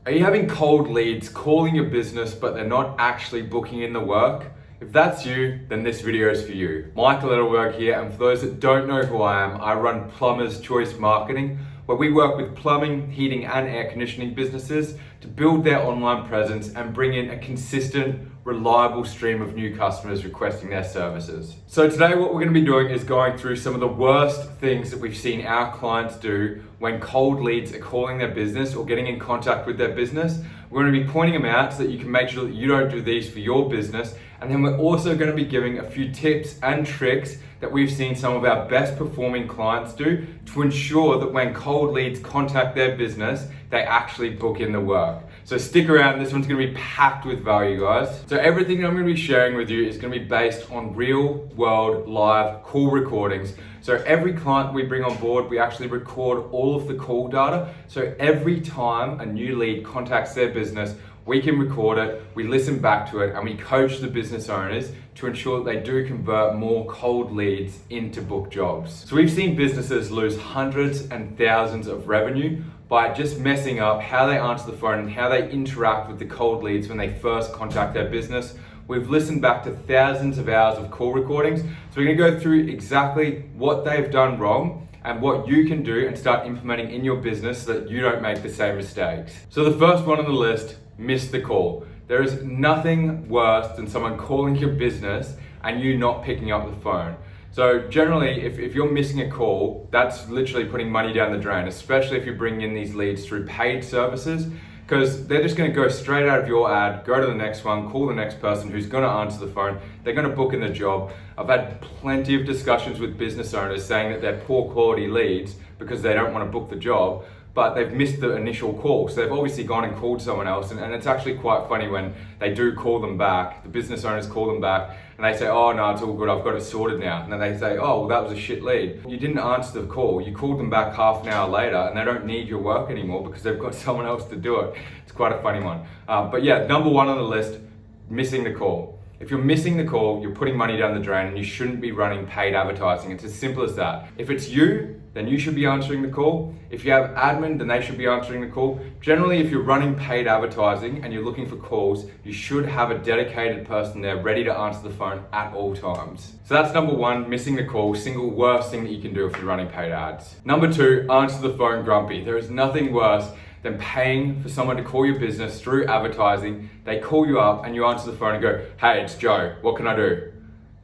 Are you having cold leads calling your business, but they're not actually booking in the work? If that's you, then this video is for you. Michael Edelberg here, and for those that don't know who I am, I run Plumber's Choice Marketing, where we work with plumbing, heating, and air conditioning businesses to build their online presence and bring in a consistent, reliable stream of new customers requesting their services. So today what we're going to be doing is going through some of the worst things that we've seen our clients do when cold leads are calling their business or getting in contact with their business. We're going to be pointing them out so that you can make sure that you don't do these for your business. And then we're also going to be giving a few tips and tricks that we've seen some of our best performing clients do to ensure that when cold leads contact their business, they actually book in the work. So stick around, this one's gonna be packed with value, guys. So everything I'm gonna be sharing with you is gonna be based on real world live call recordings. So every client we bring on board, we actually record all of the call data. So every time a new lead contacts their business, we can record it, we listen back to it, and we coach the business owners to ensure that they do convert more cold leads into book jobs. So we've seen businesses lose hundreds and thousands of revenue by just messing up how they answer the phone and how they interact with the cold leads when they first contact their business. We've listened back to thousands of hours of call recordings. So we're gonna go through exactly what they've done wrong and what you can do and start implementing in your business so that you don't make the same mistakes. So the first one on the list, miss the call. There is nothing worse than someone calling your business and you not picking up the phone. So generally, if you're missing a call, that's literally putting money down the drain, especially if you're bringing in these leads through paid services, because they're just gonna go straight out of your ad, go to the next one, call the next person who's gonna answer the phone, they're gonna book in the job. I've had plenty of discussions with business owners saying that they're poor quality leads because they don't wanna book the job, but they've missed the initial call. So they've obviously gone and called someone else. And it's actually quite funny when they do call them back, the business owners call them back and they say, oh no, it's all good, I've got it sorted now. And then they say, oh, well, that was a shit lead. You didn't answer the call. You called them back half an hour later and they don't need your work anymore because they've got someone else to do it. It's quite a funny one. But yeah, number one on the list, missing the call. If you're missing the call, you're putting money down the drain and you shouldn't be running paid advertising. It's as simple as that. If it's you, then you should be answering the call. If you have admin, then they should be answering the call. Generally, if you're running paid advertising and you're looking for calls, you should have a dedicated person there ready to answer the phone at all times. So that's number one, missing the call, single worst thing that you can do if you're running paid ads. Number two, answer the phone grumpy. There is nothing worse than paying for someone to call your business through advertising. They call you up and you answer the phone and go, hey, it's Joe, what can I do?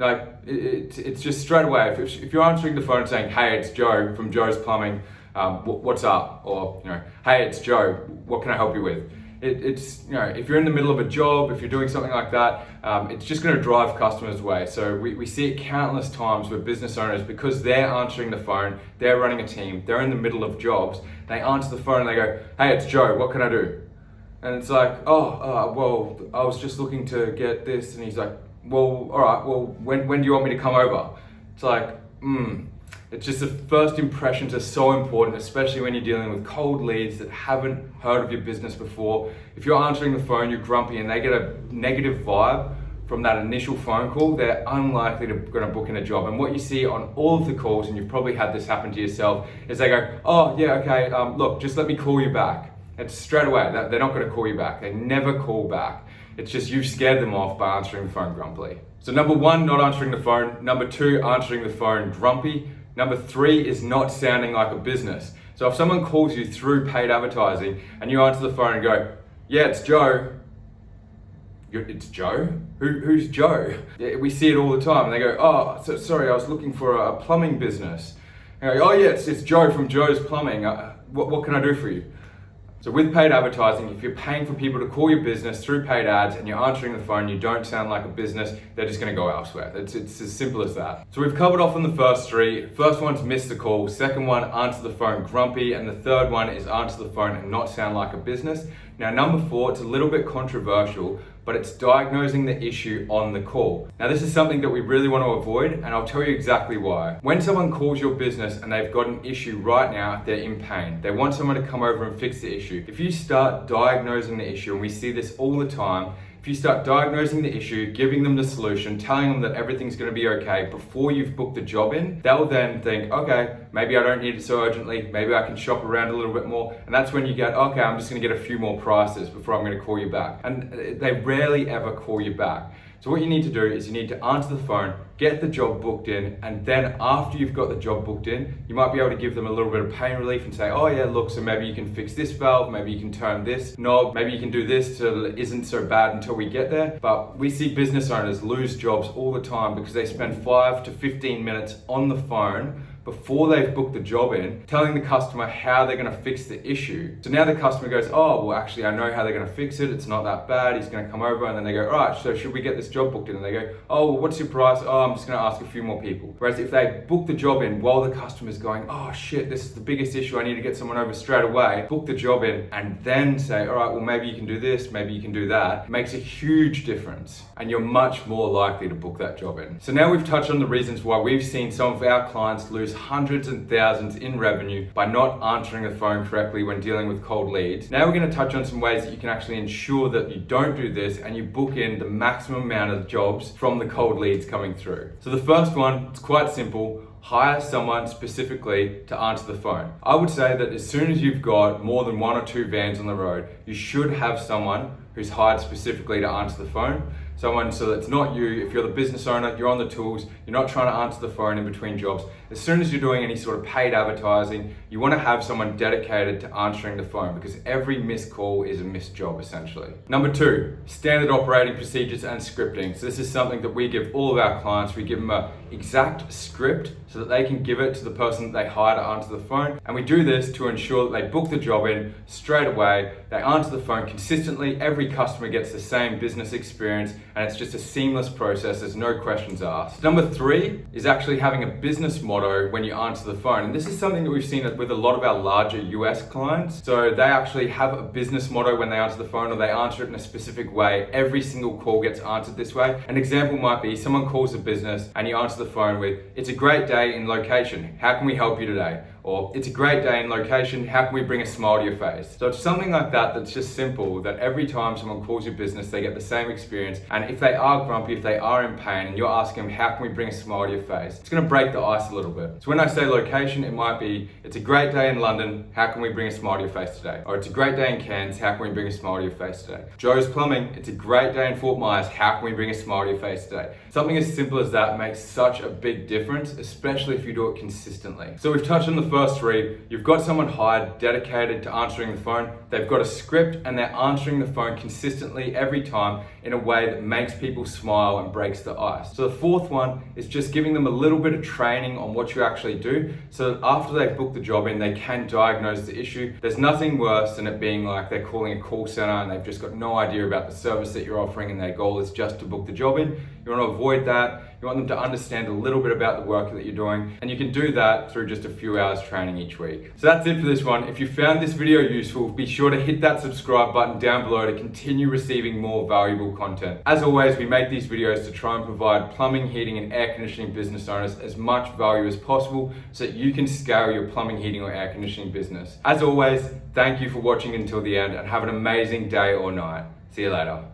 Like, it's just straight away. If you're answering the phone saying, hey, it's Joe from Joe's Plumbing, what's up? Or, hey, it's Joe, what can I help you with? It's if you're in the middle of a job, if you're doing something like that, it's just gonna drive customers away. So we see it countless times with business owners, because they're answering the phone, they're running a team, they're in the middle of jobs, they answer the phone and they go, hey, it's Joe, what can I do? And it's like, well, I was just looking to get this. And he's like, well, all right, well, when do you want me to come over? It's like, It's just the first impressions are so important, especially when you're dealing with cold leads that haven't heard of your business before. If you're answering the phone, you're grumpy and they get a negative vibe from that initial phone call, they're unlikely to gonna book in a job. And what you see on all of the calls, and you've probably had this happen to yourself, is they go, oh yeah, okay, look, just let me call you back. It's straight away, they're not gonna call you back. They never call back. It's just you've scared them off by answering the phone grumpily. So number one, not answering the phone. Number two, answering the phone grumpy. Number three is not sounding like a business. So if someone calls you through paid advertising and you answer the phone and go, yeah, it's Joe. It's Joe? Who's Joe? Yeah, we see it all the time. And they go, oh, sorry, I was looking for a plumbing business. And go, oh yeah, it's Joe from Joe's Plumbing. What can I do for you? So with paid advertising, if you're paying for people to call your business through paid ads and you're answering the phone, you don't sound like a business, they're just gonna go elsewhere. It's as simple as that. So we've covered off on the first three. First one's miss the call, second one, answer the phone grumpy, and the third one is answer the phone and not sound like a business. Now number four, it's a little bit controversial, but it's diagnosing the issue on the call. Now this is something that we really want to avoid, and I'll tell you exactly why. When someone calls your business and they've got an issue right now, they're in pain. They want someone to come over and fix the issue. If you start diagnosing the issue, and we see this all the time, If you start diagnosing the issue, giving them the solution, telling them that everything's going to be okay before you've booked the job in, they'll then think, okay, maybe I don't need it so urgently, maybe I can shop around a little bit more. And that's when you get, okay, I'm just going to get a few more prices before I'm going to call you back. And they rarely ever call you back. So what you need to do is you need to answer the phone, get the job booked in, and then after you've got the job booked in, you might be able to give them a little bit of pain relief and say, oh yeah, look, so maybe you can fix this valve, maybe you can turn this knob, maybe you can do this till it isn't so bad until we get there. But we see business owners lose jobs all the time because they spend 5 to 15 minutes on the phone before they've booked the job in, telling the customer how they're gonna fix the issue. So now the customer goes, oh, well actually I know how they're gonna fix it, it's not that bad, he's gonna come over, and then they go, all right, so should we get this job booked in? And they go, oh, well, what's your price? Oh, I'm just gonna ask a few more people. Whereas if they book the job in while the customer's going, oh shit, this is the biggest issue, I need to get someone over straight away, book the job in, and then say, all right, well maybe you can do this, maybe you can do that, it makes a huge difference. And you're much more likely to book that job in. So now we've touched on the reasons why we've seen some of our clients lose hundreds and thousands in revenue by not answering the phone correctly when dealing with cold leads. Now we're going to touch on some ways that you can actually ensure that you don't do this and you book in the maximum amount of jobs from the cold leads coming through. So the first one, it's quite simple. Hire someone specifically to answer the phone. I would say that as soon as you've got more than 1 or 2 vans on the road, you should have someone who's hired specifically to answer the phone. Someone so that it's not you. If you're the business owner, you're on the tools, you're not trying to answer the phone in between jobs. As soon as you're doing any sort of paid advertising, you want to have someone dedicated to answering the phone because every missed call is a missed job essentially. Number 2, standard operating procedures and scripting. So this is something that we give all of our clients. We give them an exact script so that they can give it to the person that they hire to answer the phone. And we do this to ensure that they book the job in straight away. They answer the phone consistently. Every customer gets the same business experience and it's just a seamless process. There's no questions asked. Number 3 is actually having a business motto when you answer the phone. And this is something that we've seen with a lot of our larger US clients. So they actually have a business motto when they answer the phone, or they answer it in a specific way. Every single call gets answered this way. An example might be someone calls a business and you answer the phone with, it's a great day in location. How can we help you today? Or it's a great day in location, how can we bring a smile to your face? So it's something like that that's just simple, that every time someone calls your business, they get the same experience. And if they are grumpy, if they are in pain, and you're asking them, how can we bring a smile to your face? It's gonna break the ice a little bit. So when I say location, it might be, it's a great day in London, how can we bring a smile to your face today? Or it's a great day in Cairns, how can we bring a smile to your face today? Joe's Plumbing, it's a great day in Fort Myers, how can we bring a smile to your face today? Something as simple as that makes such a big difference, especially if you do it consistently. So we've touched on the first 3. You've got someone hired, dedicated to answering the phone. They've got a script and they're answering the phone consistently every time in a way that makes people smile and breaks the ice. So the 4th one is just giving them a little bit of training on what you actually do so that after they've booked the job in, they can diagnose the issue. There's nothing worse than it being like they're calling a call center and they've just got no idea about the service that you're offering and their goal is just to book the job in. You want to avoid that. You want them to understand a little bit about the work that you're doing, and you can do that through just a few hours training each week. So that's it for this one. If you found this video useful, be sure to hit that subscribe button down below to continue receiving more valuable content. As always, we make these videos to try and provide plumbing, heating, and air conditioning business owners as much value as possible so that you can scale your plumbing, heating, or air conditioning business. As always, thank you for watching until the end and have an amazing day or night. See you later.